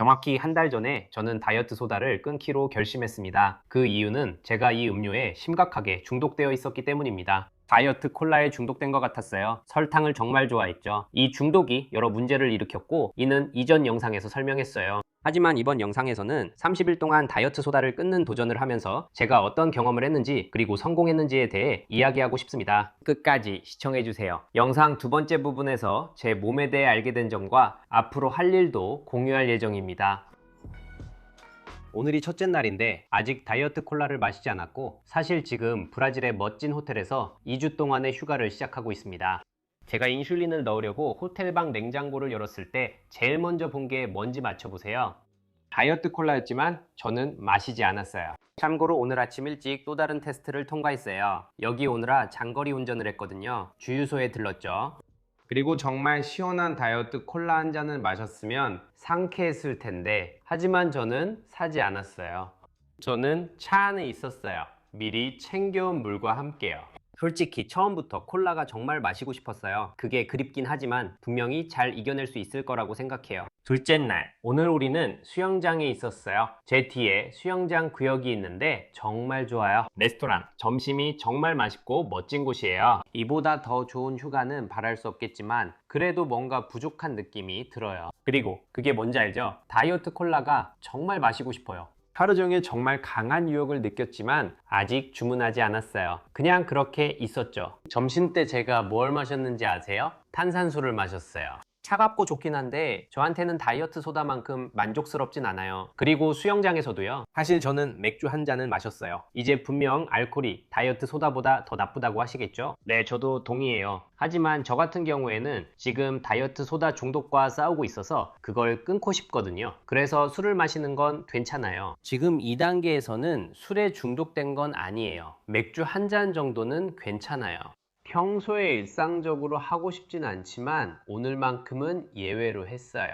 정확히 한 달 전에 저는 다이어트 소다를 끊기로 결심했습니다. 그 이유는 제가 이 음료에 심각하게 중독되어 있었기 때문입니다. 다이어트 콜라에 중독된 것 같았어요. 설탕을 정말 좋아했죠. 이 중독이 여러 문제를 일으켰고 이는 이전 영상에서 설명했어요. 하지만 이번 영상에서는 30일 동안 다이어트 소다를 끊는 도전을 하면서 제가 어떤 경험을 했는지 그리고 성공했는지에 대해 이야기하고 싶습니다. 끝까지 시청해주세요. 영상 두 번째 부분에서 제 몸에 대해 알게 된 점과 앞으로 할 일도 공유할 예정입니다. 오늘이 첫째 날인데 아직 다이어트 콜라를 마시지 않았고 사실 지금 브라질의 멋진 호텔에서 2주 동안의 휴가를 시작하고 있습니다. 제가 인슐린을 넣으려고 호텔방 냉장고를 열었을 때 제일 먼저 본 게 뭔지 맞춰보세요. 다이어트 콜라였지만 저는 마시지 않았어요. 참고로 오늘 아침 일찍 또 다른 테스트를 통과했어요. 여기 오느라 장거리 운전을 했거든요. 주유소에 들렀죠. 그리고 정말 시원한 다이어트 콜라 한 잔을 마셨으면 상쾌했을 텐데 하지만 저는 사지 않았어요. 저는 차 안에 있었어요. 미리 챙겨온 물과 함께요. 솔직히 처음부터 콜라가 정말 마시고 싶었어요. 그게 그립긴 하지만 분명히 잘 이겨낼 수 있을 거라고 생각해요. 둘째 날, 오늘 우리는 수영장에 있었어요. 제 뒤에 수영장 구역이 있는데 정말 좋아요. 레스토랑, 점심이 정말 맛있고 멋진 곳이에요. 이보다 더 좋은 휴가는 바랄 수 없겠지만 그래도 뭔가 부족한 느낌이 들어요. 그리고 그게 뭔지 알죠? 다이어트 콜라가 정말 마시고 싶어요. 하루 종일 정말 강한 유혹을 느꼈지만 아직 주문하지 않았어요. 그냥 그렇게 있었죠. 점심 때 제가 뭘 마셨는지 아세요? 탄산수를 마셨어요. 차갑고 좋긴 한데 저한테는 다이어트 소다만큼 만족스럽진 않아요. 그리고 수영장에서도요. 사실 저는 맥주 한 잔을 마셨어요. 이제 분명 알코올이 다이어트 소다보다 더 나쁘다고 하시겠죠? 네, 저도 동의해요. 하지만 저 같은 경우에는 지금 다이어트 소다 중독과 싸우고 있어서 그걸 끊고 싶거든요. 그래서 술을 마시는 건 괜찮아요. 지금 2단계에서는 술에 중독된 건 아니에요. 맥주 한 잔 정도는 괜찮아요. 평소에 일상적으로 하고 싶진 않지만 오늘만큼은 예외로 했어요.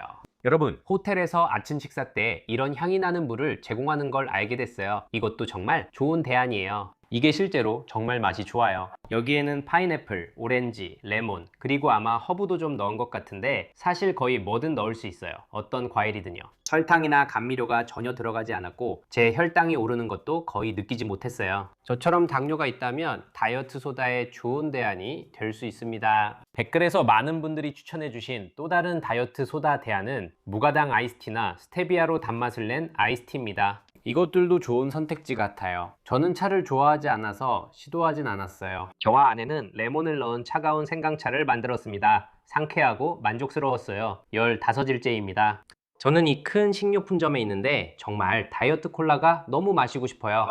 여러분, 호텔에서 아침 식사 때 이런 향이 나는 물을 제공하는 걸 알게 됐어요. 이것도 정말 좋은 대안이에요. 이게 실제로 정말 맛이 좋아요. 여기에는 파인애플, 오렌지, 레몬, 그리고 아마 허브도 좀 넣은 것 같은데 사실 거의 뭐든 넣을 수 있어요. 어떤 과일이든요. 설탕이나 감미료가 전혀 들어가지 않았고 제 혈당이 오르는 것도 거의 느끼지 못했어요. 저처럼 당뇨가 있다면 다이어트 소다의 좋은 대안이 될 수 있습니다. 댓글에서 많은 분들이 추천해주신 또 다른 다이어트 소다 대안은 무가당 아이스티나 스테비아로 단맛을 낸 아이스티입니다. 이것들도 좋은 선택지 같아요. 저는 차를 좋아하지 않아서 시도하진 않았어요. 저와 아내는 레몬을 넣은 차가운 생강차를 만들었습니다. 상쾌하고 만족스러웠어요. 15일째입니다. 저는 이 큰 식료품점에 있는데 정말 다이어트 콜라가 너무 마시고 싶어요.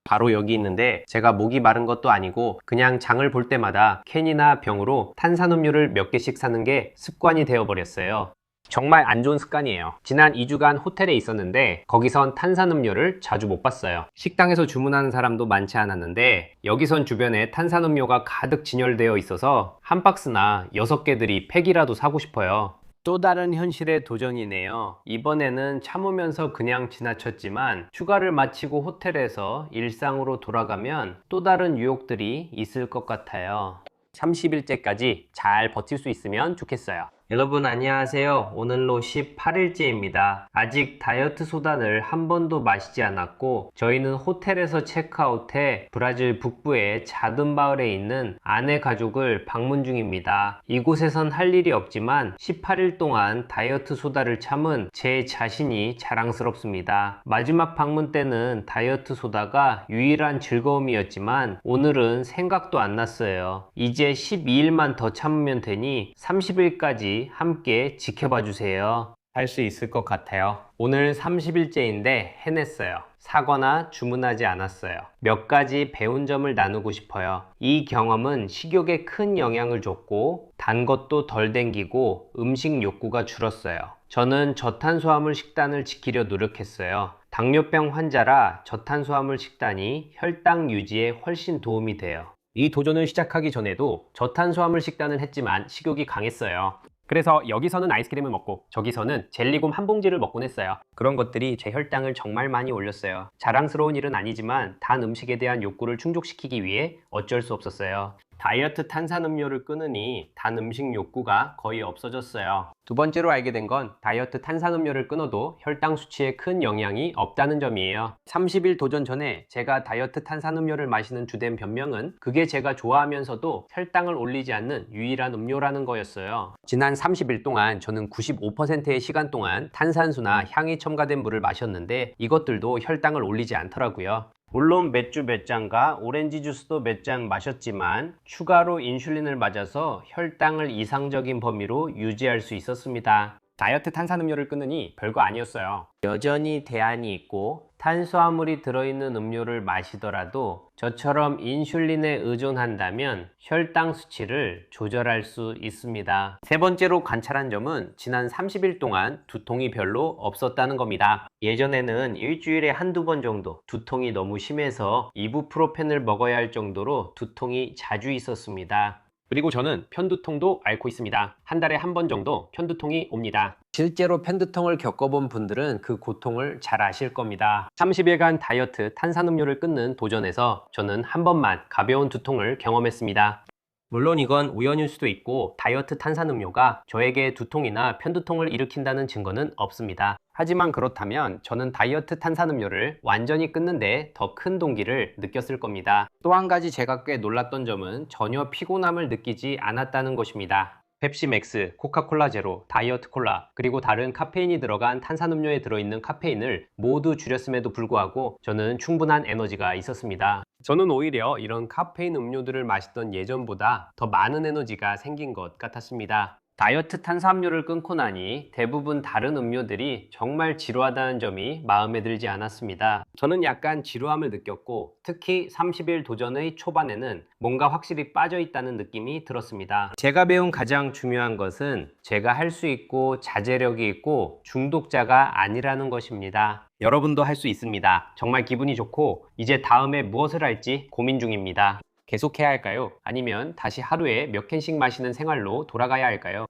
바로 여기 있는데 제가 목이 마른 것도 아니고 그냥 장을 볼 때마다 캔이나 병으로 탄산음료를 몇 개씩 사는 게 습관이 되어버렸어요. 정말 안 좋은 습관이에요. 지난 2주간 호텔에 있었는데 거기선 탄산음료를 자주 못 봤어요. 식당에서 주문하는 사람도 많지 않았는데 여기선 주변에 탄산음료가 가득 진열되어 있어서 한 박스나 6개들이 팩이라도 사고 싶어요. 또 다른 현실의 도전이네요. 이번에는 참으면서 그냥 지나쳤지만 휴가를 마치고 호텔에서 일상으로 돌아가면 또 다른 유혹들이 있을 것 같아요. 30일째까지 잘 버틸 수 있으면 좋겠어요. 여러분 안녕하세요. 오늘로 18일째입니다. 아직 다이어트 소다를 한 번도 마시지 않았고 저희는 호텔에서 체크아웃해 브라질 북부의 작은 마을에 있는 아내 가족을 방문 중입니다. 이곳에선 할 일이 없지만 18일 동안 다이어트 소다를 참은 제 자신이 자랑스럽습니다. 마지막 방문 때는 다이어트 소다가 유일한 즐거움이었지만 오늘은 생각도 안 났어요. 이제 12일만 더 참으면 되니 30일까지 함께 지켜봐 주세요. 할 수 있을 것 같아요. 오늘 30일째인데 해냈어요. 사거나 주문하지 않았어요. 몇 가지 배운 점을 나누고 싶어요. 이 경험은 식욕에 큰 영향을 줬고 단 것도 덜 땡기고 음식 욕구가 줄었어요. 저는 저탄수화물 식단을 지키려 노력했어요. 당뇨병 환자라 저탄수화물 식단이 혈당 유지에 훨씬 도움이 돼요. 이 도전을 시작하기 전에도 저탄수화물 식단을 했지만 식욕이 강했어요. 그래서 여기서는 아이스크림을 먹고 저기서는 젤리곰 한 봉지를 먹곤 했어요. 그런 것들이 제 혈당을 정말 많이 올렸어요. 자랑스러운 일은 아니지만 단 음식에 대한 욕구를 충족시키기 위해 어쩔 수 없었어요. 다이어트 탄산음료를 끊으니 단 음식 욕구가 거의 없어졌어요. 두 번째로 알게 된 건 다이어트 탄산음료를 끊어도 혈당 수치에 큰 영향이 없다는 점이에요. 30일 도전 전에 제가 다이어트 탄산음료를 마시는 주된 변명은 그게 제가 좋아하면서도 혈당을 올리지 않는 유일한 음료라는 거였어요. 지난 30일 동안 저는 95%의 시간 동안 탄산수나 향이 첨가된 물을 마셨는데 이것들도 혈당을 올리지 않더라고요. 물론 맥주 몇 잔과 오렌지 주스도 몇 잔 마셨지만 추가로 인슐린을 맞아서 혈당을 이상적인 범위로 유지할 수 있었습니다. 다이어트 탄산음료를 끊으니 별거 아니었어요. 여전히 대안이 있고 탄수화물이 들어있는 음료를 마시더라도 저처럼 인슐린에 의존한다면 혈당 수치를 조절할 수 있습니다. 세 번째로 관찰한 점은 지난 30일 동안 두통이 별로 없었다는 겁니다. 예전에는 일주일에 한두 번 정도 두통이 너무 심해서 이부프로펜을 먹어야 할 정도로 두통이 자주 있었습니다. 그리고 저는 편두통도 앓고 있습니다. 한 달에 한 번 정도 편두통이 옵니다. 실제로 편두통을 겪어본 분들은 그 고통을 잘 아실 겁니다. 30일간 다이어트 탄산음료를 끊는 도전에서 저는 한 번만 가벼운 두통을 경험했습니다. 물론 이건 우연일 수도 있고 다이어트 탄산음료가 저에게 두통이나 편두통을 일으킨다는 증거는 없습니다. 하지만 그렇다면 저는 다이어트 탄산음료를 완전히 끊는데 더 큰 동기를 느꼈을 겁니다. 또 한 가지 제가 꽤 놀랐던 점은 전혀 피곤함을 느끼지 않았다는 것입니다. 펩시맥스, 코카콜라 제로, 다이어트 콜라, 그리고 다른 카페인이 들어간 탄산음료에 들어있는 카페인을 모두 줄였음에도 불구하고 저는 충분한 에너지가 있었습니다. 저는 오히려 이런 카페인 음료들을 마시던 예전보다 더 많은 에너지가 생긴 것 같았습니다. 다이어트 탄수화물을 끊고 나니 대부분 다른 음료들이 정말 지루하다는 점이 마음에 들지 않았습니다. 저는 약간 지루함을 느꼈고 특히 30일 도전의 초반에는 뭔가 확실히 빠져 있다는 느낌이 들었습니다. 제가 배운 가장 중요한 것은 제가 할 수 있고 자제력이 있고 중독자가 아니라는 것입니다. 여러분도 할 수 있습니다. 정말 기분이 좋고 이제 다음에 무엇을 할지 고민 중입니다. 계속해야 할까요? 아니면 다시 하루에 몇 캔씩 마시는 생활로 돌아가야 할까요?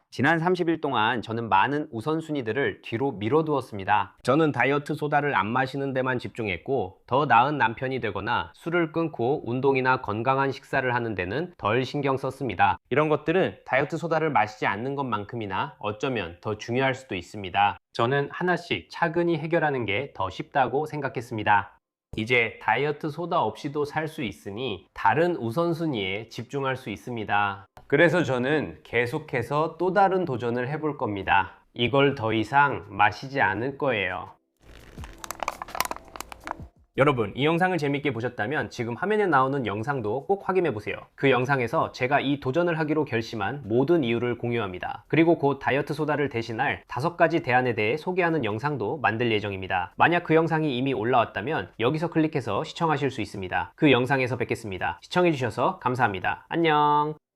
지난 30일 동안 저는 많은 우선순위들을 뒤로 미뤄두었습니다. 저는 다이어트 소다를 안 마시는 데만 집중했고 더 나은 남편이 되거나 술을 끊고 운동이나 건강한 식사를 하는 데는 덜 신경 썼습니다. 이런 것들은 다이어트 소다를 마시지 않는 것만큼이나 어쩌면 더 중요할 수도 있습니다. 저는 하나씩 차근히 해결하는 게 더 쉽다고 생각했습니다. 이제 다이어트 소다 없이도 살 수 있으니 다른 우선순위에 집중할 수 있습니다. 그래서 저는 계속해서 또 다른 도전을 해볼 겁니다. 이걸 더 이상 마시지 않을 거예요. 여러분, 이 영상을 재밌게 보셨다면 지금 화면에 나오는 영상도 꼭 확인해 보세요. 그 영상에서 제가 이 도전을 하기로 결심한 모든 이유를 공유합니다. 그리고 곧 다이어트 소다를 대신할 5가지 대안에 대해 소개하는 영상도 만들 예정입니다. 만약 그 영상이 이미 올라왔다면 여기서 클릭해서 시청하실 수 있습니다. 그 영상에서 뵙겠습니다. 시청해 주셔서 감사합니다. 안녕.